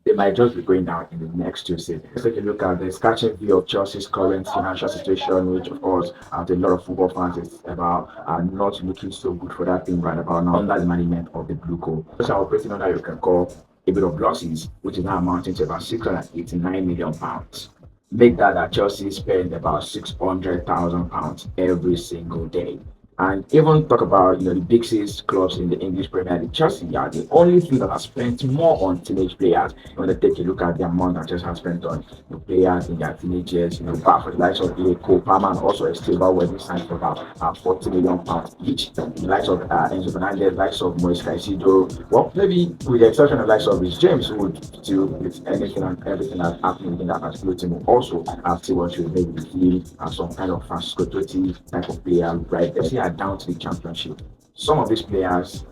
they might just be going down in the next two seasons. Let's take a look at the scarcity view of Chelsea's current financial situation, which of course, a lot of football fans is about not looking so good for that team right about now under the management of the Blue Coat. Those are operating under you can call a bit of losses, which is now amounting to about £689 million. Make that Chelsea spend about £600,000 every single day. And even talk about the big six clubs in the English Premier League. Chelsea are the only team that has spent more on teenage players. You want to take a look at the amount that Chelsea has spent on players in their teenage years. Back for the likes of Cole Palmer and also Esteban were signed for about £40 million each. The likes of Enzo Fernandez, likes of Moise Caicedo. Well, maybe with the exception of the likes of Rich James, who would still with anything and everything that's happening within that particular team, will also have to want to maybe feel some kind of Francisco Totti type of player, right? They are down to the championship. Some of these players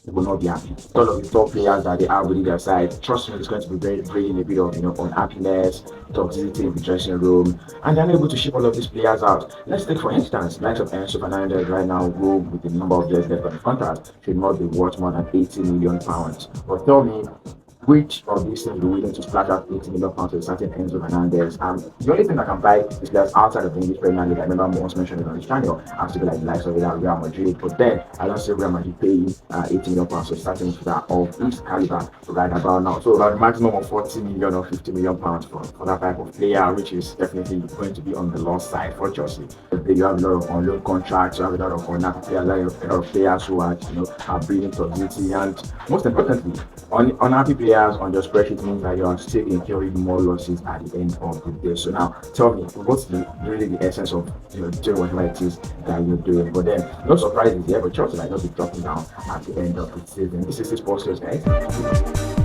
will not be happy. All of the top players that they have within their side, trust me, it's going to be bringing a bit of unhappiness, toxicity in the dressing room, and they're not able to ship all of these players out. Let's take for instance, likes of Enzo Fernandez right now, who with the number of years left on the contract should not be worth more than £80 million. But tell me, which of these things be willing to splash out £80 million to a certain Enzo Fernandez? The only thing that can buy these players outside of the English Premier League, I remember once mentioned it on this channel, has to be like the likes of Real Madrid. But then I don't see Real Madrid paying £80 million to starting that of this caliber right about now. So about the maximum of 40 million or £50 million for that type of player, which is definitely going to be on the loss side for Chelsea. You have a lot of on-loan contracts, you have a lot of unhappy players, a lot of players who are bringing toxicity, and most importantly, unhappy players on your spreadsheet means that you are still incurring more losses at the end of the day. So now tell me, what's really the essence of doing whatever it is that you're doing? But then no surprises here, but Chelsea might not be dropping down at the end of the season. This is Sports News, guys.